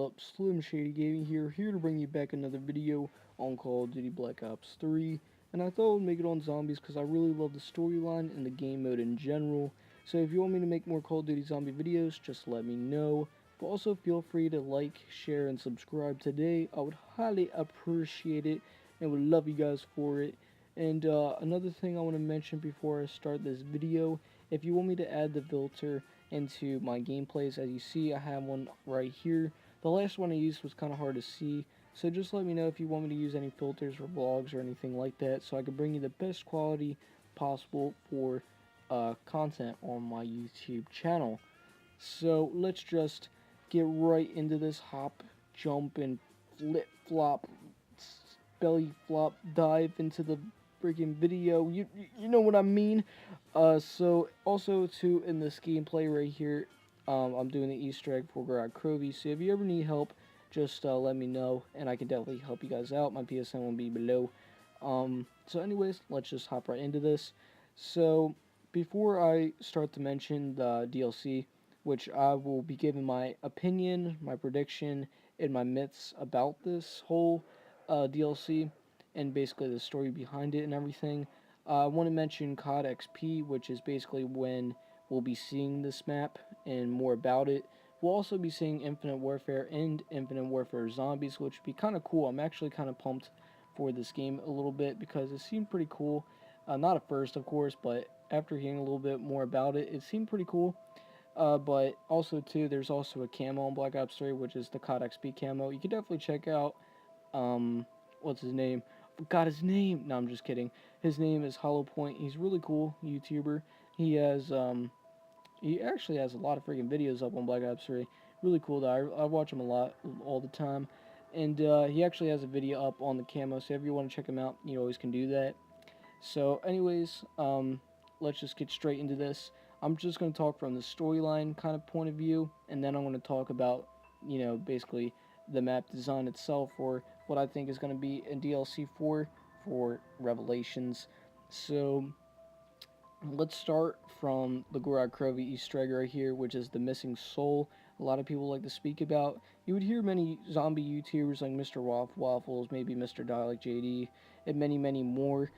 up? Slim Shady here to bring you back another video on Call of Duty Black Ops 3. And I thought I would make it on zombies because I really love the storyline and the game mode in general. So if you want me to make more Call of Duty zombie videos, just let me know. But also feel free to like, share, and subscribe today. I would highly appreciate it and would love you guys for it. And another thing I want to mention before I start this video, if you want me to add the filter into my gameplays, as you see I have one right here. The last one I used was kind of hard to see, so just let me know if you want me to use any filters for vlogs or anything like that, so I can bring you the best quality possible for content on my YouTube channel. So let's just get right into this hop, jump, and flip flop, belly flop dive into the freaking video. You know what I mean. So also too in this gameplay right here, I'm doing the Easter egg for Garage Crovey. So if you ever need help, just let me know, and I can definitely help you guys out. My PSN will be below. So anyways, let's just hop right into this. So before I start to mention the DLC, which I will be giving my opinion, my prediction, and my myths about this whole DLC, and basically the story behind it and everything. I want to mention COD XP, which is basically when we'll be seeing this map and more about it. We'll also be seeing Infinite Warfare and Infinite Warfare Zombies, which would be kind of cool. I'm actually kind of pumped for this game a little bit because it seemed pretty cool. Not at first, of course, but after hearing a little bit more about it, it seemed pretty cool. But also, too, there's also a camo on Black Ops 3, which is the COD XP camo. You can definitely check out, what's his name? Forgot his name. No, I'm just kidding. His name is Hollow Point. He's really cool YouTuber. He actually has a lot of freaking videos up on Black Ops 3. Really cool though. I watch him a lot, all the time. And he actually has a video up on the camo, so if you want to check him out, you always can do that. So anyways, let's just get straight into this. I'm just going to talk from the storyline kind of point of view, and then I'm going to talk about, basically the map design itself, or what I think is going to be in DLC 4 for Revelations. So let's start from the Gorod Krovi Easter egg right here, which is the missing soul. A lot of people like to speak about. You would hear many zombie YouTubers like Mr. Waffles, maybe Mr. Dialect JD, and many more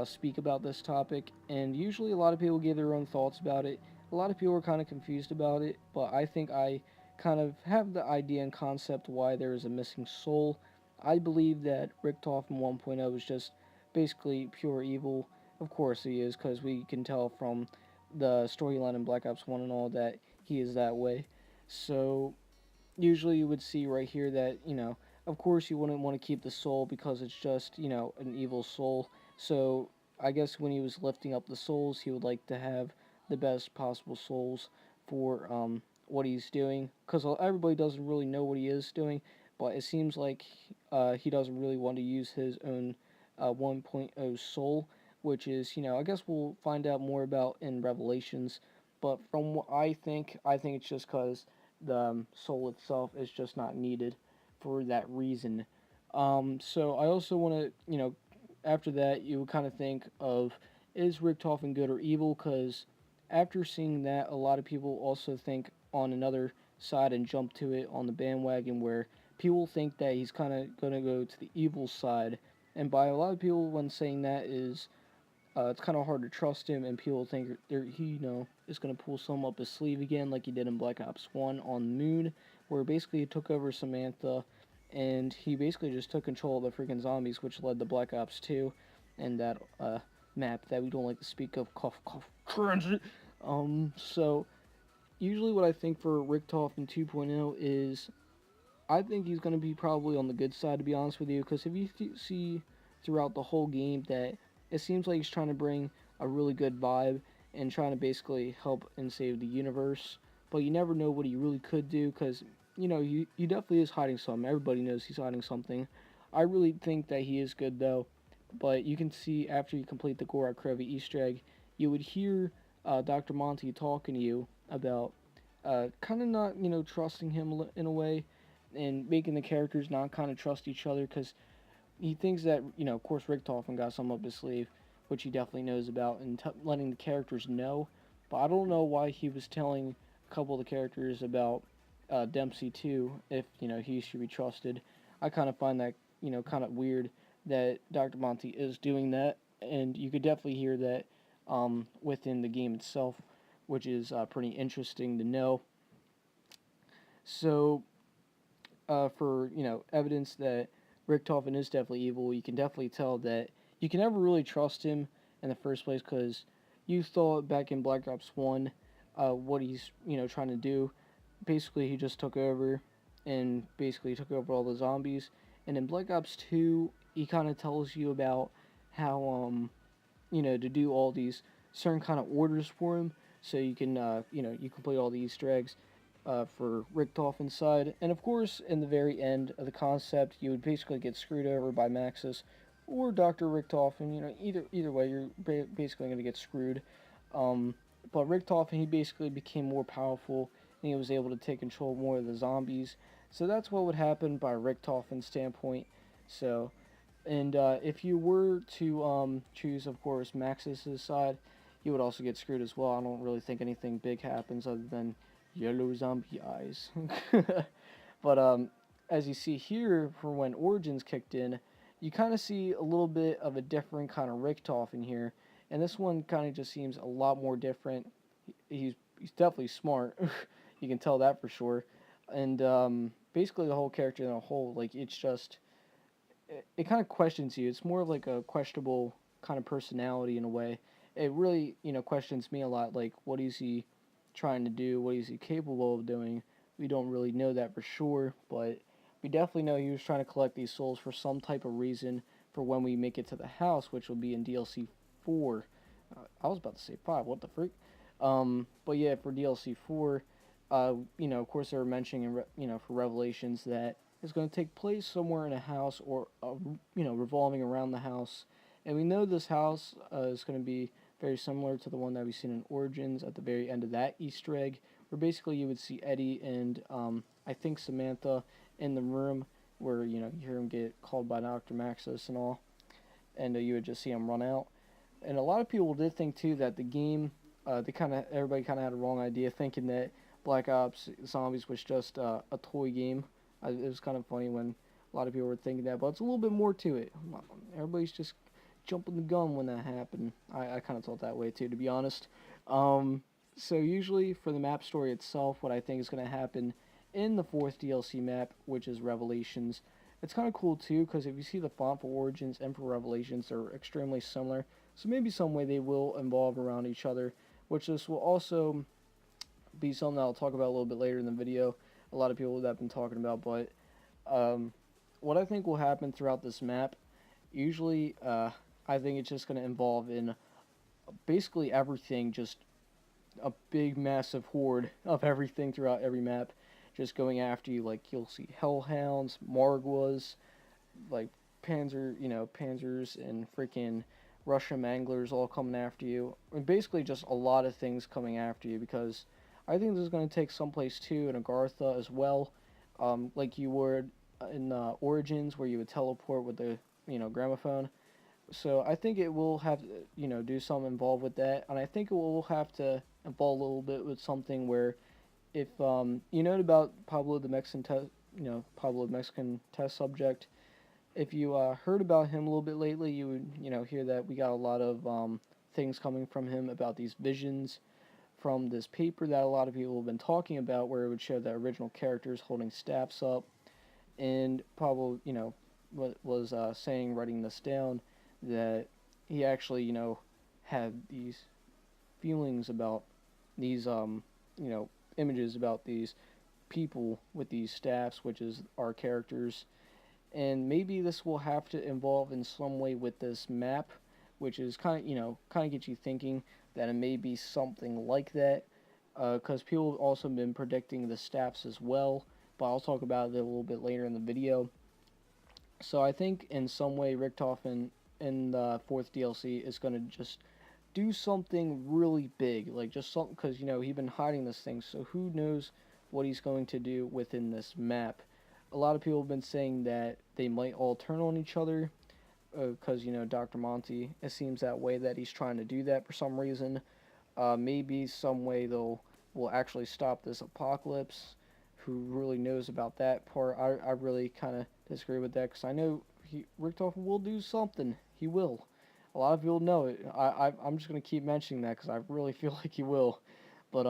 speak about this topic. And usually a lot of people give their own thoughts about it. A lot of people are kind of confused about it, but I think I kind of have the idea and concept why there is a missing soul. I believe that Richtofen 1.0 is just basically pure evil. Of course he is, because we can tell from the storyline in Black Ops 1 and all that he is that way. So, usually you would see right here that, of course you wouldn't want to keep the soul because it's just, an evil soul. So, I guess when he was lifting up the souls, he would like to have the best possible souls for what he's doing. Because everybody doesn't really know what he is doing, but it seems like he doesn't really want to use his own 1.0 soul, which is, I guess we'll find out more about in Revelations. But from what I think it's just because the soul itself is just not needed for that reason. So I also want to, after that, you would kind of think of, is Richtofen good or evil? Because after seeing that, a lot of people also think on another side and jump to it on the bandwagon where people think that he's kind of going to go to the evil side. And by a lot of people, when saying that, is it's kind of hard to trust him, and people think he, is going to pull some up his sleeve again, like he did in Black Ops 1 on the Moon, where basically he took over Samantha, and he basically just took control of the freaking zombies, which led to Black Ops 2, and that map that we don't like to speak of, cough, cough, cringe. So usually what I think for Richtofen 2.0 is, I think he's going to be probably on the good side, to be honest with you, because if you see throughout the whole game that it seems like he's trying to bring a really good vibe and trying to basically help and save the universe, but you never know what he really could do, because, he definitely is hiding something. Everybody knows he's hiding something. I really think that he is good, though, but you can see after you complete the Gorod Krovi Easter egg, you would hear Dr. Monty talking to you about kind of not, trusting him in a way, and making the characters not kind of trust each other, because he thinks that, of course, Richtofen got some up his sleeve, which he definitely knows about, and letting the characters know. But I don't know why he was telling a couple of the characters about Dempsey too, if he should be trusted. I kind of find that kind of weird that Dr. Monty is doing that, and you could definitely hear that within the game itself, which is pretty interesting to know. So, for evidence that Richtofen is definitely evil, you can definitely tell that you can never really trust him in the first place because you thought back in Black Ops 1 what he's trying to do. Basically, he just took over and basically took over all the zombies. And in Black Ops 2, he kind of tells you about how to do all these certain kind of orders for him, so you can you complete all the Easter eggs for Richtofen inside. And of course, in the very end of the concept, you would basically get screwed over by Maxis or Dr. Richtofen. Either way, you're basically going to get screwed. Um, but Richtofen, he basically became more powerful, and he was able to take control more of the zombies. So that's what would happen by Richtofen's standpoint. So, and if you were to choose, of course, Maxis' side, you would also get screwed as well. I don't really think anything big happens other than yellow zombie eyes. But as you see here, for when Origins kicked in, you kind of see a little bit of a different kind of Richtofen here, and this one kind of just seems a lot more different. He's definitely smart. You can tell that for sure. And basically the whole character in a whole, like it's just it kind of questions you. It's more of like a questionable kind of personality in a way. It really questions me a lot. Like what is he trying to do? What is he capable of doing? We don't really know that for sure, but we definitely know he was trying to collect these souls for some type of reason for when we make it to the house, which will be in DLC 4. I was about to say 5. What the freak? But yeah, for DLC 4, of course, they were mentioning, for Revelations that it's going to take place somewhere in a house or, revolving around the house. And we know this house is going to be very similar to the one that we've seen in Origins at the very end of that Easter egg, where basically you would see Eddie and I think Samantha in the room where, you hear him get called by Dr. Maxis and all, and you would just see him run out. And a lot of people did think too that the game, everybody kind of had a wrong idea, thinking that Black Ops Zombies was just a toy game. It was kind of funny when a lot of people were thinking that, but it's a little bit more to it. Everybody's just jumping the gun when that happened. I kind of felt that way too, to be honest. So usually for the map story itself, what I think is going to happen in the 4th DLC map, which is Revelations, it's kind of cool too, because if you see the font for Origins and for Revelations, they're extremely similar. So maybe some way they will evolve around each other, which this will also be something I'll talk about a little bit later in the video. A lot of people have been talking about, but what I think will happen throughout this map, usually I think it's just going to involve in basically everything, just a big massive horde of everything throughout every map, just going after you. Like you'll see hellhounds, margwas, like panzers and freaking Russian manglers all coming after you. And basically just a lot of things coming after you, because I think this is going to take someplace too in Agartha as well, like you would in Origins, where you would teleport with the gramophone. So I think it will have to, do something involved with that, and I think it will have to involve a little bit with something where, if you know about Pablo the Mexican Pablo the Mexican test subject, if you heard about him a little bit lately, you would hear that we got a lot of things coming from him about these visions from this paper that a lot of people have been talking about, where it would show the original characters holding staffs up, and Pablo, was saying, writing this down, that he actually, had these feelings about these, images about these people with these staffs, which is our characters. And maybe this will have to involve in some way with this map, which is kind of get you thinking that it may be something like that, because people have also been predicting the staffs as well, but I'll talk about it a little bit later in the video. So I think in some way Richtofen in the 4th DLC is going to just do something really big, like just something, because he's been hiding this thing, so who knows what he's going to do within this map. A lot of people have been saying that they might all turn on each other, because Dr. Monty, it seems that way, that he's trying to do that for some reason. Maybe some way they'll will actually stop this apocalypse. who really knows about that part. I really kind of disagree with that because I know Richtofen will do something. He will. A lot of people know it. I'm just gonna keep mentioning that because I really feel like he will. But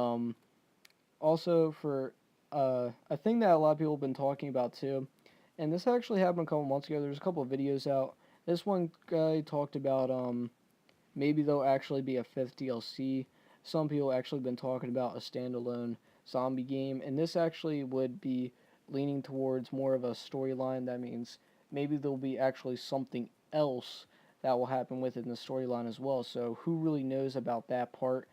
also for a thing that a lot of people have been talking about too, and this actually happened a couple months ago. There's a couple of videos out. This one guy talked about maybe there'll actually be a fifth DLC. Some people actually been talking about a standalone zombie game, and this actually would be leaning towards more of a storyline. That means maybe there'll be actually something else that will happen within the storyline as well. So who really knows about that part?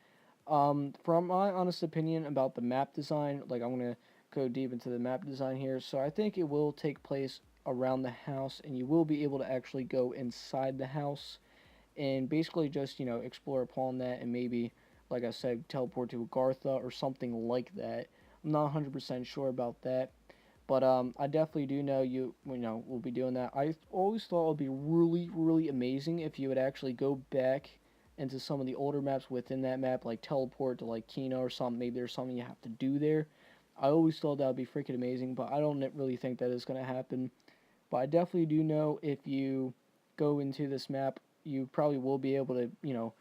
From my honest opinion about the map design, like I'm gonna go deep into the map design here. So I think it will take place around the house, and you will be able to actually go inside the house and basically just explore upon that, and maybe, like I said, teleport to Agartha or something like that. I'm not 100% sure about that, but I definitely do know you will be doing that. I always thought it would be really really amazing if you would actually go back into some of the older maps within that map, like teleport to like Kino or something. Maybe there's something you have to do there. I always thought that would be freaking amazing, but I don't really think that is going to happen. But I definitely do know if you go into this map, you probably will be able to,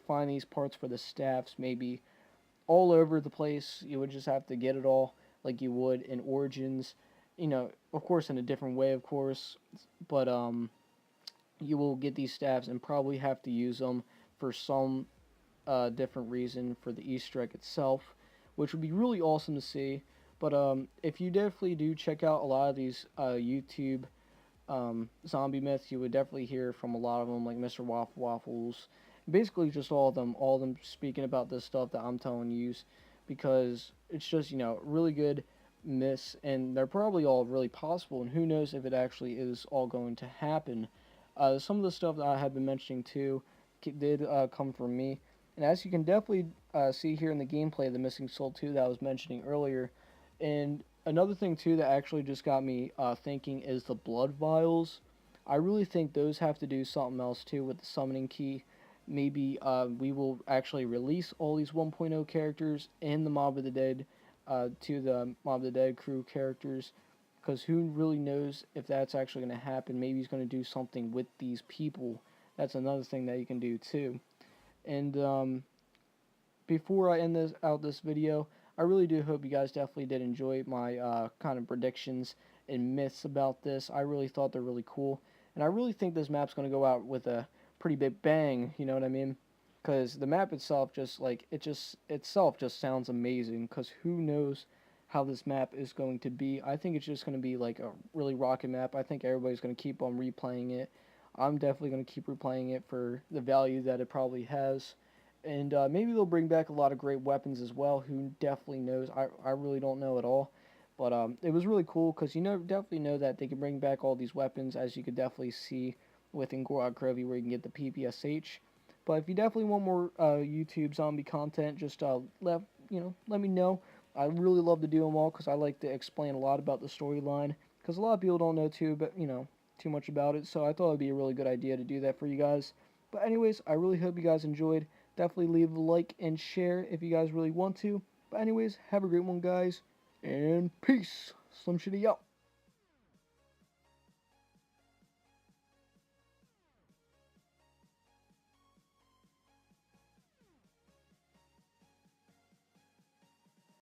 find these parts for the staffs maybe all over the place. You would just have to get it all like you would in Origins, of course in a different way, of course, but you will get these staffs and probably have to use them for some different reason for the Easter egg itself, which would be really awesome to see. But if you definitely do check out a lot of these YouTube zombie myths, you would definitely hear from a lot of them, like Mr. Waffles, basically just all of them speaking about this stuff that I'm telling you, because it's just really good myths, and they're probably all really possible, and who knows if it actually is all going to happen. Some of the stuff that I have been mentioning too did come from me, and as you can definitely see here in the gameplay of the Missing Soul 2 that I was mentioning earlier, and another thing too that actually just got me thinking is the blood vials. I really think those have to do something else too with the summoning key. Maybe we will actually release all these 1.0 characters and the Mob of the Dead to the Mob of the Dead crew characters, because who really knows if that's actually going to happen. Maybe he's going to do something with these people. That's another thing that you can do too. And before I end this video, I really do hope you guys definitely did enjoy my kind of predictions and myths about this. I really thought they're really cool, and I really think this map's going to go out with a pretty big bang. You know what I mean? Because the map itself, just like itself, just sounds amazing. Because who knows how this map is going to be? I think it's just going to be like a really rocking map. I think everybody's going to keep on replaying it. I'm definitely going to keep replaying it for the value that it probably has. And maybe they'll bring back a lot of great weapons as well. Who definitely knows? I really don't know at all. But it was really cool because definitely know that they can bring back all these weapons, as you could definitely see within Gorod Krovi, where you can get the PPSH. But if you definitely want more YouTube zombie content, just let me know. I really love to do them all because I like to explain a lot about the storyline, because a lot of people don't know too much about it. So I thought it'd be a really good idea to do that for you guys. But anyways, I really hope you guys enjoyed. Definitely leave a like and share if you guys really want to. But anyways, have a great one, guys, and peace. Slim Shitty out.